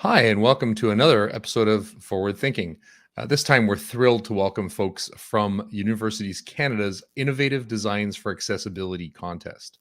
Hi, and welcome to another episode of Forward Thinking. This time, we're thrilled to welcome folks from Universities Canada's Innovative Designs for Accessibility contest.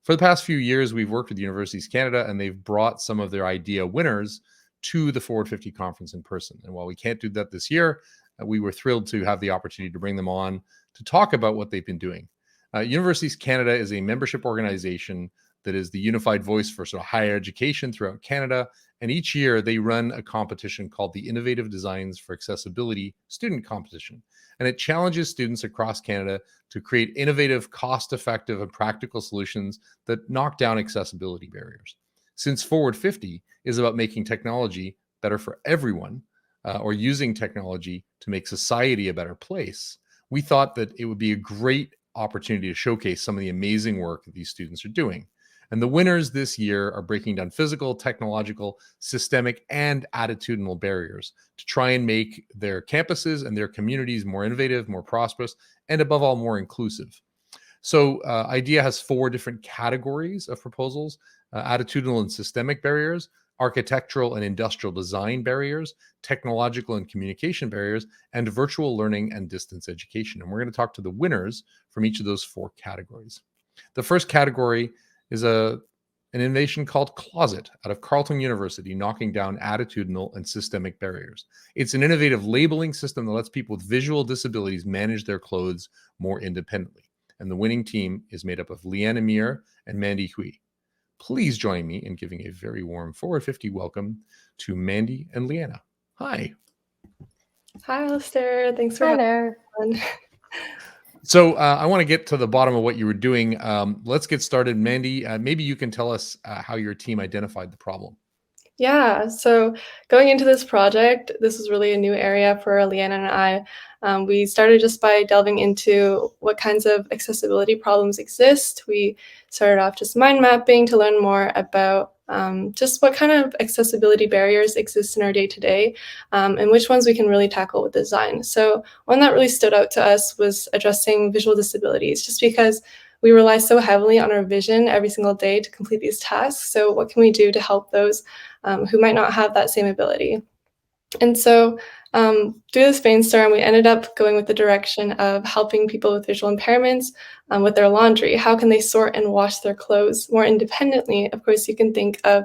For the past few years, we've worked with Universities Canada, and they've brought some of their idea winners to the Forward 50 conference in person. And while we can't do that this year, we were thrilled to have the opportunity to bring them on to talk about what they've been doing. Universities Canada is a membership organization that is the unified voice for sort of higher education throughout Canada. And each year they run a competition called the Innovative Designs for Accessibility Student Competition. And it challenges students across Canada to create innovative, cost effective, and practical solutions that knock down accessibility barriers. Since Forward 50 is about making technology better for everyone, or using technology to make society a better place, we thought that it would be a great opportunity to showcase some of the amazing work that these students are doing. And the winners this year are breaking down physical, technological, systemic, and attitudinal barriers to try and make their campuses and their communities more innovative, more prosperous, and above all, more inclusive. So, IDEA has four different categories of proposals: attitudinal and systemic barriers, architectural and industrial design barriers, technological and communication barriers, and virtual learning and distance education. And we're going to talk to the winners from each of those four categories. The first category is an innovation called Closet out of Carleton University, knocking down attitudinal and systemic barriers. It's an innovative labeling system that lets people with visual disabilities manage their clothes more independently. And the winning team is made up of Leanne Amir and Mandy Hui. Please join me in giving a very warm Forward 50 welcome to Mandy and Leanna. Hi. Hi, Alistair. Thanks for Hi having there. me on. So I want to get to the bottom of what you were doing. Let's get started. Mandy, maybe you can tell us how your team identified the problem. Yeah, so going into this project, this was really a new area for Leanna and I. We started just by delving into what kinds of accessibility problems exist. We started off just mind mapping to learn more about just what kind of accessibility barriers exist in our day-to-day, and which ones we can really tackle with design. So one that really stood out to us was addressing visual disabilities, just because we rely so heavily on our vision every single day to complete these tasks. So what can we do to help those who might not have that same ability? And so through this brainstorm, we ended up going with the direction of helping people with visual impairments with their laundry. How can they sort and wash their clothes more independently? Of course, you can think of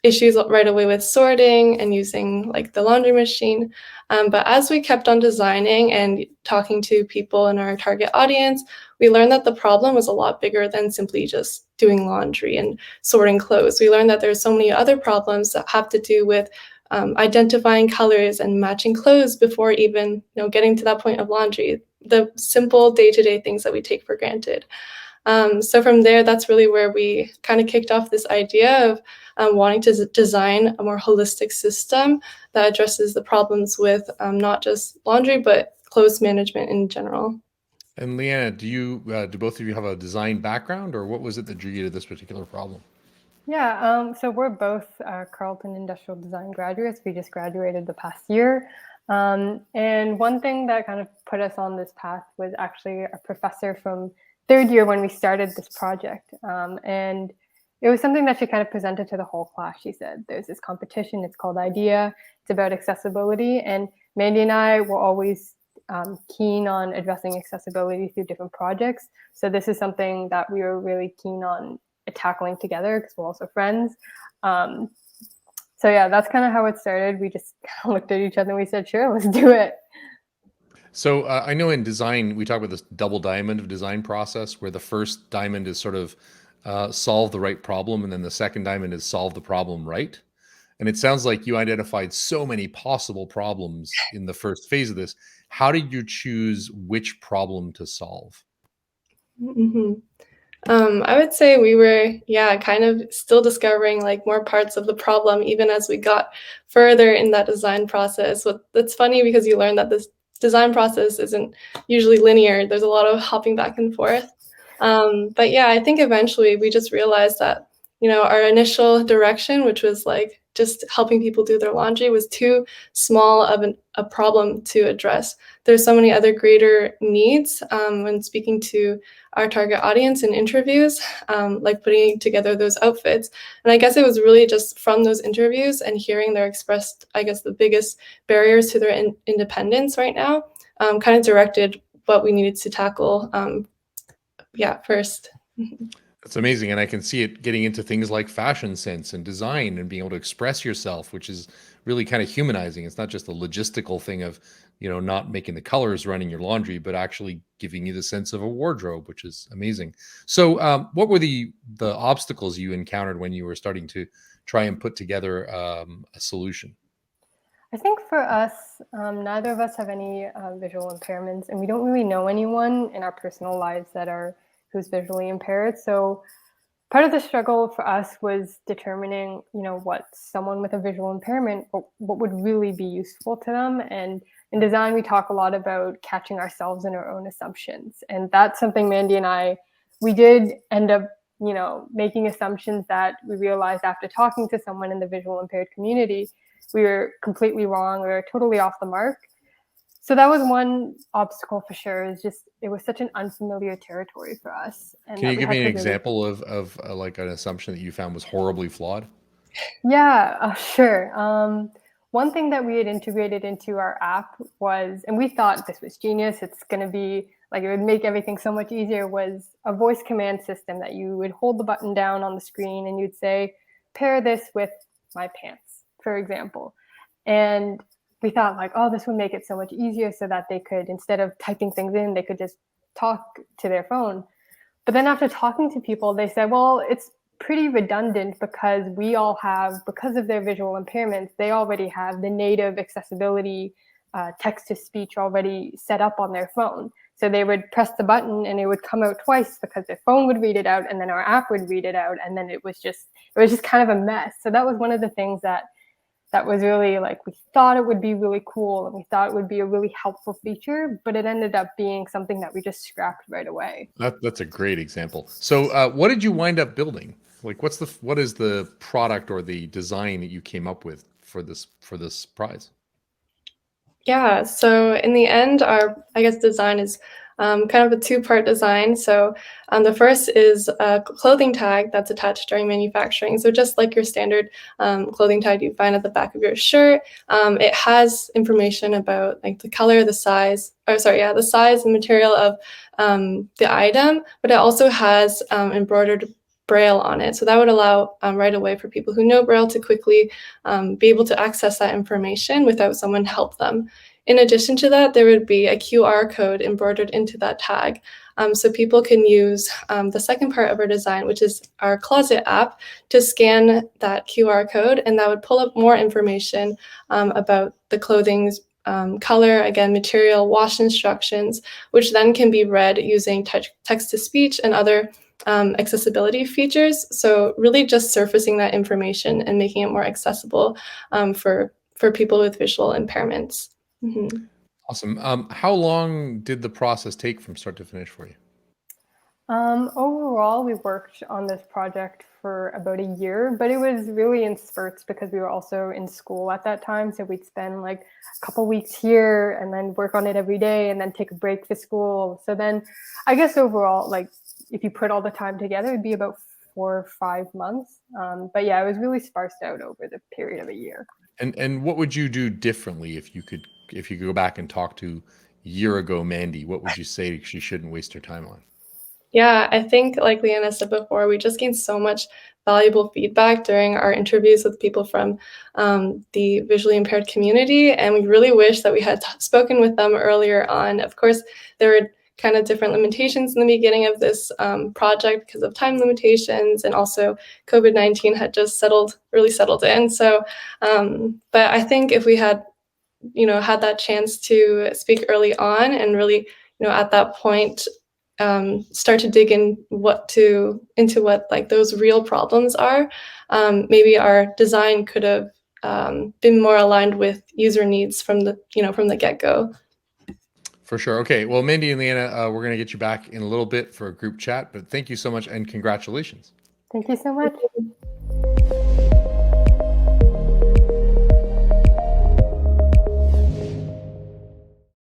issues right away with sorting and using like the laundry machine. But as we kept on designing and talking to people in our target audience, we learned that the problem was a lot bigger than simply just doing laundry and sorting clothes. We learned that there's so many other problems that have to do with identifying colors and matching clothes before even getting to that point of laundry, the simple day-to-day things that we take for granted. So from there, that's really where we kind of kicked off this idea of wanting to design a more holistic system that addresses the problems with not just laundry, but clothes management in general. And Leanna, do both of you have a design background, or what was it that drew you to this particular problem? Yeah, so we're both Carleton Industrial Design graduates. We just graduated the past year. And one thing that kind of put us on this path was actually a professor from third year when we started this project. And it was something that she kind of presented to the whole class. She said, there's this competition, it's called IDEA, it's about accessibility. And Mandy and I were always keen on addressing accessibility through different projects. So this is something that we were really keen on tackling together because we're also friends. So yeah, that's kind of how it started. We just looked at each other and we said, sure, let's do it. So I know in design, we talk about this double diamond of design process, where the first diamond is sort of solve the right problem, and then the second diamond is solve the problem right. And it sounds like you identified so many possible problems in the first phase of this. How did you choose which problem to solve? Mm-hmm. I would say we were, kind of still discovering like more parts of the problem, even as we got further in that design process. It's funny because you learn that this design process isn't usually linear. There's a lot of hopping back and forth. But yeah, I think eventually we just realized that, our initial direction, which was like just helping people do their laundry was too small of a problem to address. There's so many other greater needs when speaking to our target audience in interviews, like putting together those outfits. And I guess it was really just from those interviews and hearing their expressed, I guess, the biggest barriers to their independence right now, kind of directed what we needed to tackle first. That's amazing. And I can see it getting into things like fashion sense and design and being able to express yourself, which is really kind of humanizing. It's not just a logistical thing of, not making the colors running your laundry, but actually giving you the sense of a wardrobe, which is amazing. So what were the obstacles you encountered when you were starting to try and put together a solution? I think for us, neither of us have any visual impairments, and we don't really know anyone in our personal lives who's visually impaired. So part of the struggle for us was determining, what someone with a visual impairment, what would really be useful to them. And in design, we talk a lot about catching ourselves in our own assumptions. And that's something Mandy and we did end up, making assumptions that we realized after talking to someone in the visual impaired community, we were completely wrong. We were totally off the mark. So that was one obstacle for sure. It was such an unfamiliar territory for us. And Can you give me an example of like an assumption that you found was horribly flawed? Yeah, sure. One thing that we had integrated into our app was, and we thought this was genius, it's going to be like, it would make everything so much easier, was a voice command system that you would hold the button down on the screen and you'd say, pair this with my pants, for example. And we thought like, oh, this would make it so much easier so that they could, instead of typing things in, they could just talk to their phone. But then after talking to people, they said, well, it's pretty redundant because because of their visual impairments, they already have the native accessibility text-to-speech already set up on their phone. So they would press the button and it would come out twice because their phone would read it out and then our app would read it out. And then it was just kind of a mess. So that was one of the things that was really like, we thought it would be really cool and we thought it would be a really helpful feature, but it ended up being something that we just scrapped right away. That's a great example. So what did you wind up building? Like what is the product or the design that you came up with for this prize? Yeah, so in the end, our, I guess, design is kind of a two-part design. So the first is a clothing tag that's attached during manufacturing. So just like your standard clothing tag you find at the back of your shirt, it has information about like the color, the size and material of the item, but it also has embroidered Braille on it. So that would allow right away for people who know Braille to quickly be able to access that information without someone help them. In addition to that, there would be a QR code embroidered into that tag. So people can use the second part of our design, which is our closet app, to scan that QR code, and that would pull up more information about the clothing's color, again, material, wash instructions, which then can be read using text-to-speech and other accessibility features. So really just surfacing that information and making it more accessible for people with visual impairments. Mm-hmm. Awesome. How long did the process take from start to finish for you? Overall, we worked on this project for about a year, but it was really in spurts because we were also in school at that time. So we'd spend like a couple weeks here and then work on it every day and then take a break for school. So then I guess overall, like if you put all the time together, it'd be about 4 or 5 months. But yeah, it was really sparsed out over the period of a year. And what would you do differently if you could go back and talk to a year ago Mandy? What would you say she shouldn't waste her time on? Yeah, I think like Leanna said before, we just gained so much valuable feedback during our interviews with people from the visually impaired community. And we really wish that we had spoken with them earlier on. Of course, there were kind of different limitations in the beginning of this project because of time limitations, and also COVID-19 had just really settled in. So, but I think if we had, had that chance to speak early on and really, at that point, start to dig into what like those real problems are, maybe our design could have been more aligned with user needs from the get-go. For sure. Okay. Well, Mandy and Leanna, we're going to get you back in a little bit for a group chat, but thank you so much and congratulations. Thank you so much.